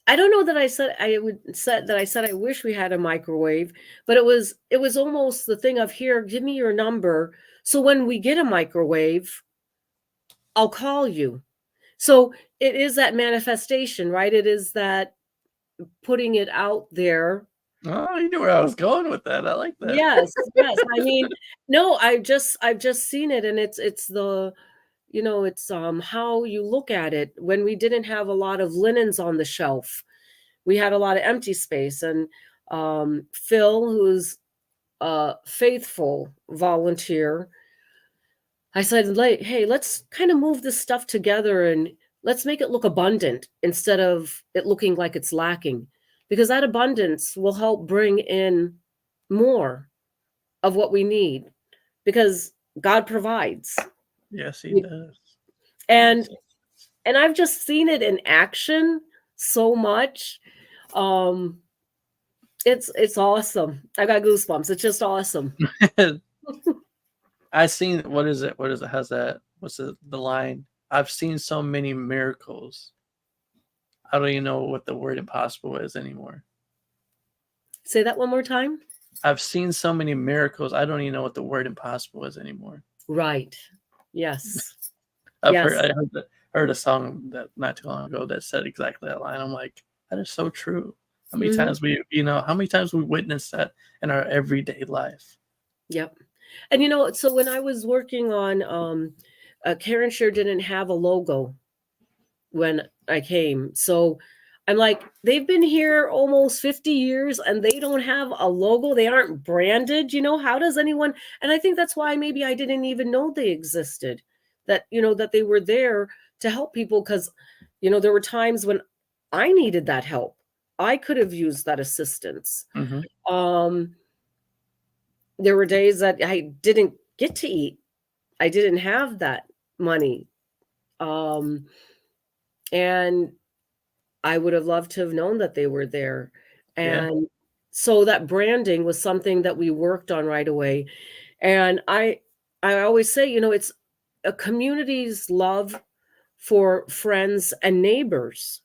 I don't know that I said I wish we had a microwave, but it was almost the thing of, here, give me your number. So when we get a microwave, I'll call you. So it is that manifestation, right? It is that putting it out there. Oh, you knew where I was going with that. I like that. Yes, yes. I mean, no, I've just seen it, and it's the it's how you look at it. When we didn't have a lot of linens on the shelf, we had a lot of empty space, and Phil, who's a faithful volunteer, I said, like, "Hey, let's kind of move this stuff together and let's make it look abundant instead of it looking like it's lacking, because that abundance will help bring in more of what we need, because God provides." Yes, he Y- does. And Yes. and I've just seen it in action so much. Um it's awesome. I got goosebumps. It's just awesome. I seen what is it? What is it? Has that? What's the line? I've seen so many miracles. I don't even know what the word impossible is anymore. Say that one more time. I've seen so many miracles. I don't even know what the word impossible is anymore. Right. Yes. I've heard Yes. I heard a song that not too long ago that said exactly that line. I'm like, that is so true. How many Mhm. times how many times we witness that in our everyday life? Yep. And so when I was working on Karen sure didn't have a logo when I came. So I'm like, they've been here almost 50 years and they don't have a logo. They aren't branded. How does anyone? And I think that's why maybe I didn't even know they existed, that they were there to help people, because, there were times when I needed that help. I could have used that assistance. Hmm. Um, there were days that I didn't get to eat. I didn't have that money. Um, and I would have loved to have known that they were there. Yeah. And so that branding was something that we worked on right away. And I always say, it's a community's love for friends and neighbors.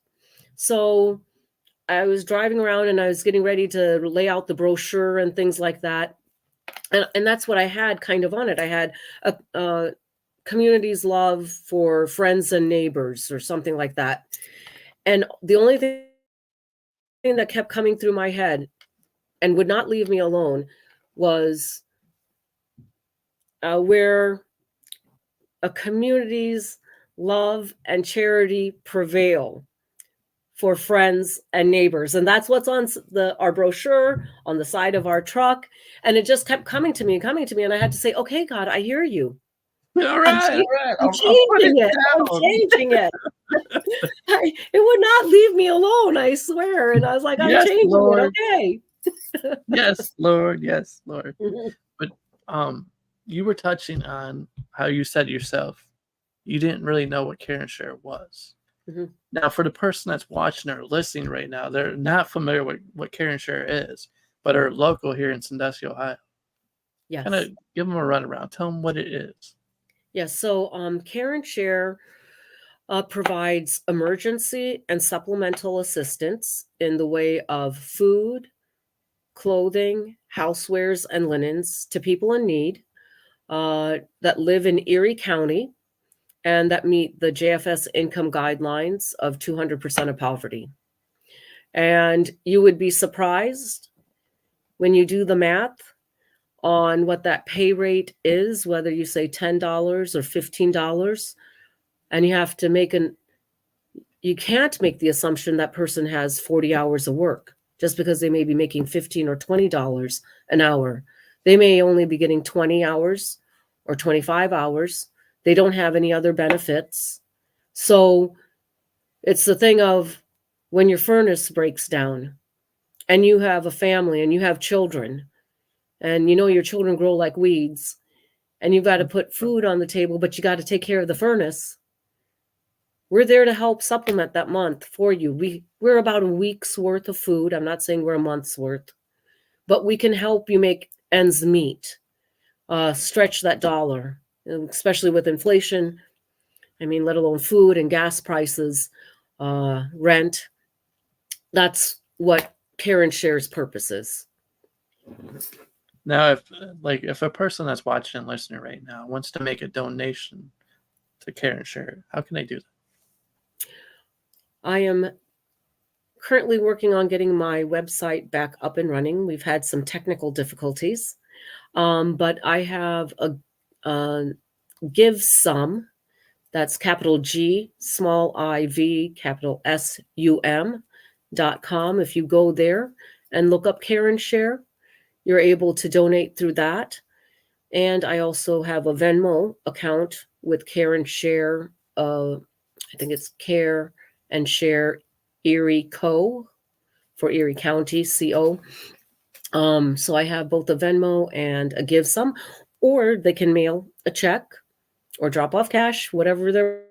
So I was driving around and I was getting ready to lay out the brochure and things like that. And that's what I had kind of on it. I had a community's love for friends and neighbors or something like that. And the only thing that kept coming through my head and would not leave me alone was where a community's love, and charity prevail for friends and neighbors. And that's what's on our brochure on the side of our truck. And it just kept coming to me and coming to me. And I had to say, okay, God, I hear you. All right, all right. I'm I'll put it changing it. I'm down. changing it. It would not leave me alone, I swear. And I was like, I'm Yes, changing Lord. it. Okay. Yes, Lord. Yes, Lord. Mhm. But you were touching on how you said yourself, you didn't really know what Care and Share was. Mhm. Now, for the person that's watching or listening right now, they're not familiar with what Care and Share is, but are local here in Sandusky, Ohio. Kind Yes. of give them a runaround. Tell them what it is. Yes. So Care and Share provides emergency and supplemental assistance in the way of food, clothing, housewares, and linens to people in need that live in Erie County and that meet the JFS income guidelines of 200% of poverty. And you would be surprised when you do the math on what that pay rate is, whether you say $10 or $15, and you have to you can't make the assumption that person has 40 hours of work just because they may be making $15 or $20 an hour. They may only be getting 20 hours or 25 hours. They don't have any other benefits. So it's the thing of when your furnace breaks down and you have a family and you have children and you know your children grow like weeds and you've got to put food on the table, but you got to take care of the furnace. We're there to help supplement that month for you. We're about a week's worth of food. I'm not saying we're a month's worth, but we can help you make ends meet, stretch that dollar, especially with inflation. I mean, let alone food and gas prices, rent. That's what Care and Share's purpose is. Now, if a person that's watching and listening right now wants to make a donation to Care and Share, how can they do that? I am currently working on getting my website back up and running. We've had some technical difficulties, but I have a Give Some. That's capital G, small I-V, capital SUM.com. If you go there and look up Care and Share, you're able to donate through that. And I also have a Venmo account with Care and Share. I think it's Care and Share Erie Co. for Erie County, CO. So I have both a Venmo and a Give Some, or they can mail a check or drop off cash, whatever their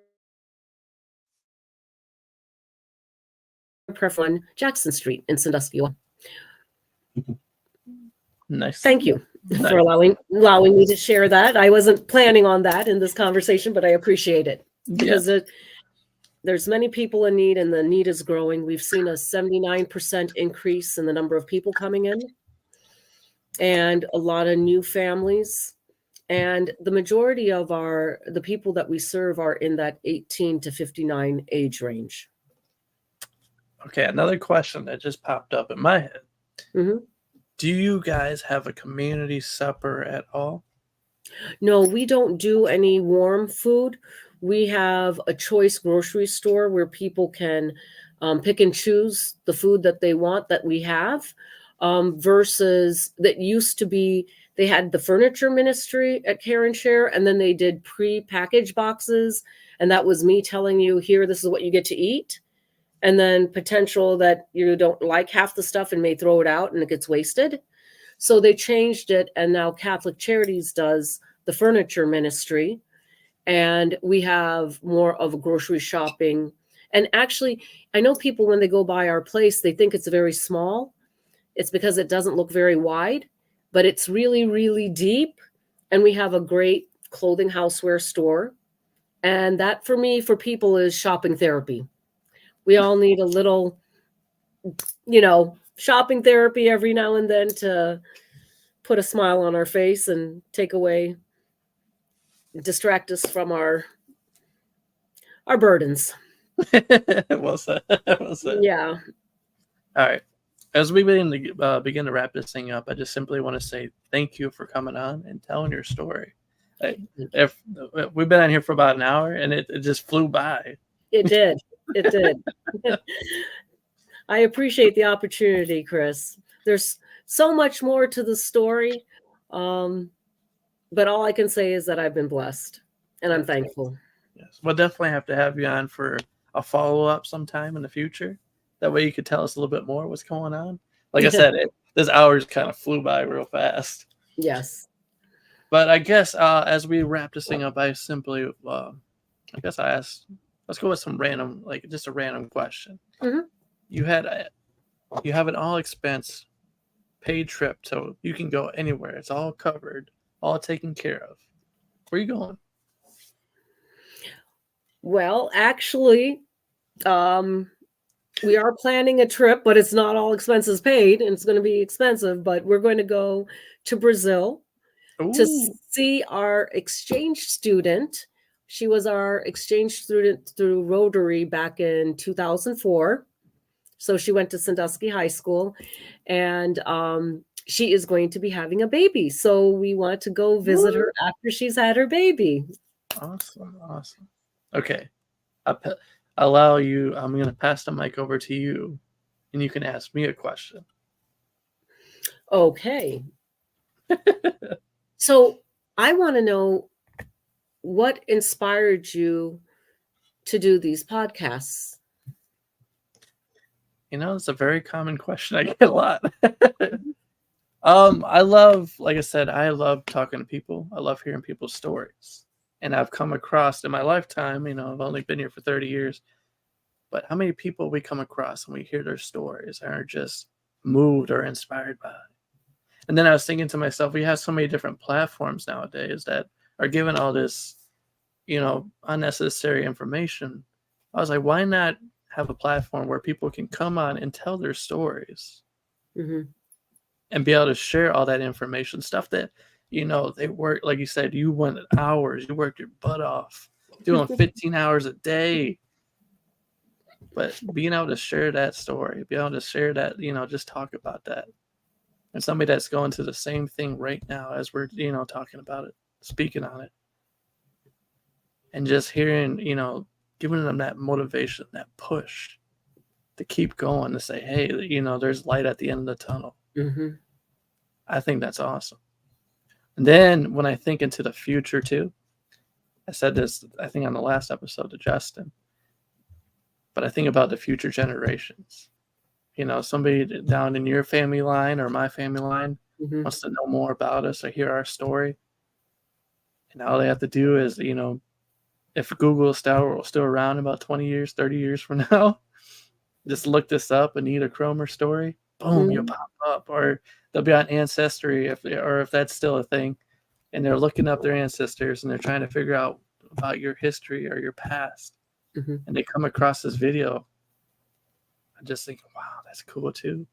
preference. On Jackson Street in Sandusky. Nice. Thank you Nice. for allowing me to share that. I wasn't planning on that in this conversation, but I appreciate it because there's many people in need and the need is growing. We've seen a 79% increase in the number of people coming in and a lot of new families. And the majority of the people that we serve are in that 18 to 59 age range. Okay, another question that just popped up in my head. Mm-hmm. Do you guys have a community supper at all? No, we don't do any warm food. We have a choice grocery store where people can pick and choose the food that they want that we have, versus that used to be, they had the furniture ministry at Care and Share, and then they did pre-packaged boxes. And that was me telling you, here, this is what you get to eat. And then potential that you don't like half the stuff and may throw it out and it gets wasted. So they changed it, and now Catholic Charities does the furniture ministry, and we have more of a grocery shopping. And actually, I know people, when they go by our place, they think it's very small. It's because it doesn't look very wide, but it's really, really deep. And we have a great clothing houseware store. And that, for me, for people, is shopping therapy. We all need a little, shopping therapy every now and then to put a smile on our face and distract us from our burdens. Well said. Well said. Yeah. All right. As we begin to wrap this thing up, I just simply want to say thank you for coming on and telling your story. If we've been on here for about an hour and it just flew by. It did. It did. I appreciate the opportunity, Chris. There's so much more to the story. But all I can say is that I've been blessed and I'm thankful. Yes. We'll definitely have to have you on for a follow-up sometime in the future. That way you could tell us a little bit more what's going on. Like I said, this hours kind of flew by real fast. Yes. But I guess as we wrap this thing up, I simply, I guess I asked, let's go with some random, like just a random question. Mm-hmm. You have an all expense paid trip, so you can go anywhere. It's all covered, all taken care of. Where are you going? Well, actually, we are planning a trip, but it's not all expenses paid, and it's going to be expensive. But we're going to go to Brazil to see our exchange student. She was our exchange student through Rotary back in 2004. So she went to Sandusky High School, and she is going to be having a baby. So we want to go visit her after she's had her baby. Awesome. Okay. Allow you, I'm going to pass the mic over to you, and you can ask me a question. Okay. So I want to know what inspired you to do these podcasts. It's a very common question. I get a lot. I love, like I said, I love talking to people. I love hearing people's stories. And I've come across in my lifetime, I've only been here for 30 years, but how many people we come across and we hear their stories and are just moved or inspired by it. And then I was thinking to myself, we have so many different platforms nowadays that are giving all this, unnecessary information. I was like, why not have a platform where people can come on and tell their stories and be able to share all that information, stuff that, they work, like you said, you went hours, you worked your butt off doing 15 hours a day. But being able to share that story, be able to share that, just talk about that. And somebody that's going through the same thing right now as we're, talking about it, speaking on it. And just hearing, giving them that motivation, that push to keep going, to say, hey, there's light at the end of the tunnel. I think that's awesome. And then when I think into the future too, I said this, I think on the last episode to Justin, but I think about the future generations. Somebody down in your family line or my family line wants to know more about us or hear our story. And all they have to do is, if Google is still around about 20 years, 30 years from now, just look this up, Anita Kromer story. Boom, you'll pop up. Or they'll be on Ancestry, if that's still a thing. And they're looking up their ancestors and they're trying to figure out about your history or your past. And they come across this video. I just think, wow, that's cool too.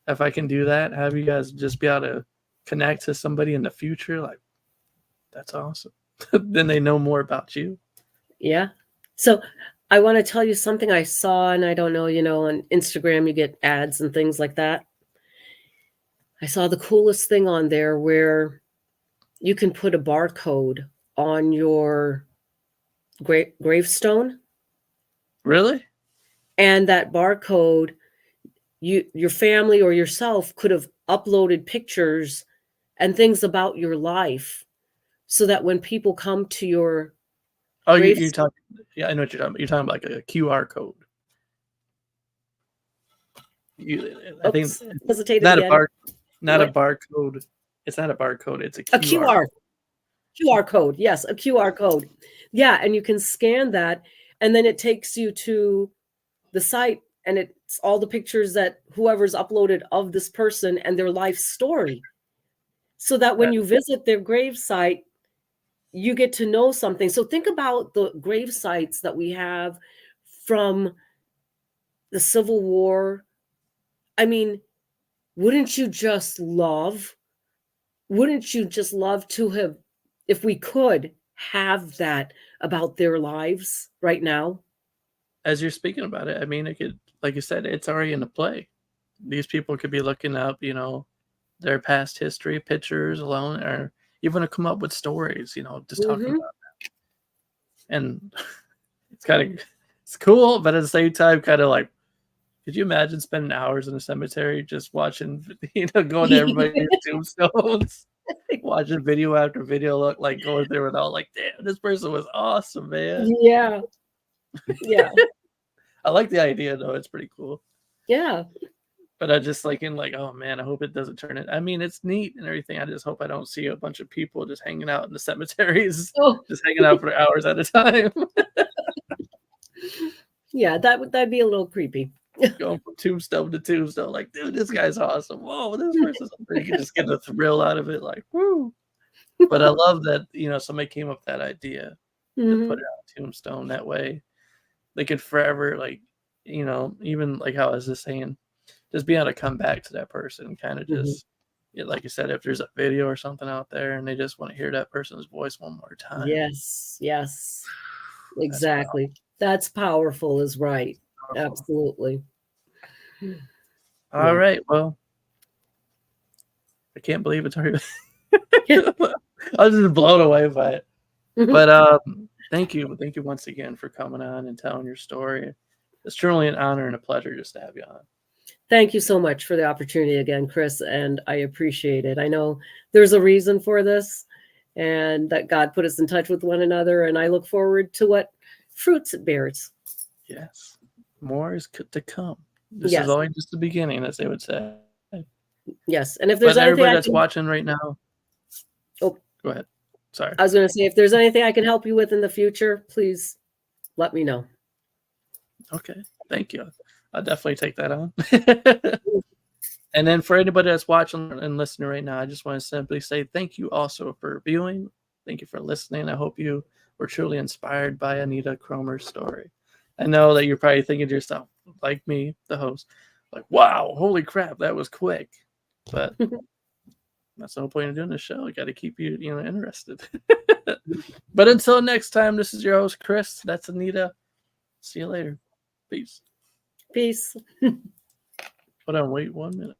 If I can do that, have you guys just be able to connect to somebody in the future, like, that's awesome. Then they know more about you. Yeah. So I want to tell you something I saw, and I don't know, on Instagram, you get ads and things like that. I saw the coolest thing on there where you can put a barcode on your gravestone. Really? And that barcode, your family or yourself could have uploaded pictures and things about your life so that when people come to your you're talking, yeah, I know what you're talking about. You're talking about like a QR code. I think not again. A barcode. It's not a barcode. It's a QR. QR code. Yes, a QR code. Yeah, and you can scan that, and then it takes you to the site, and it's all the pictures that whoever's uploaded of this person and their life story, so that when you visit their grave site, you get to know something. So think about the grave sites that we have from the Civil War. I mean, wouldn't you just love to have, if we could have that about their lives right now? As you're speaking about it, I mean, it could, like you said, it's already in the play. These people could be looking up, their past history, pictures alone, or, even to come up with stories, just talking Mm-hmm. about that. And it's cool, but at the same time, kind of like, could you imagine spending hours in a cemetery just watching, going to everybody's tombstones, watching video after video, look like going through it all, like, damn, this person was awesome, man. Yeah. Yeah. I like the idea though; it's pretty cool. Yeah. But I just oh man, I hope it doesn't turn it. I mean, it's neat and everything. I just hope I don't see a bunch of people just hanging out in the cemeteries, Oh, just hanging out for hours at a time, yeah. That'd be a little creepy. going from tombstone to tombstone. Like, dude, this guy's awesome. Whoa, this person's. You can just get the thrill out of it. Like, woo. But I love that somebody came up with that idea to Mm-hmm. put it on a tombstone. That way, they could forever even like how I was just saying, just be able to come back to that person, kind of Mm-hmm. just like you said, if there's a video or something out there and they just want to hear that person's voice one more time. Yes. Yes. That's Exactly. That's powerful, is right. powerful. Absolutely. All right. Well, I can't believe it's already. I was just blown away by it. But thank you once again for coming on and telling your story. It's truly an honor and a pleasure just to have you on. Thank you so much for the opportunity again, Chris, and I appreciate it. I know there's a reason for this, and that God put us in touch with one another, and I look forward to what fruits it bears. Yes, more is to come. This Yes. is only just the beginning, as they would say. Yes, and if there's But anything everybody I that's can, watching right now, oh, go ahead. Sorry. I was going to say, if there's anything I can help you with in the future, please let me know. Okay, thank you. I'll definitely take that on. And then for anybody that's watching and listening right now, I just want to simply say thank you also for viewing. Thank you for listening. I hope you were truly inspired by Anita Kromer's story. I know that you're probably thinking to yourself, like me, the host, like, wow, holy crap, that was quick. But that's the whole point of doing the show. I got to keep you, interested. But until next time, this is your host, Chris. That's Anita. See you later. Peace. Peace. Hold on, wait 1 minute.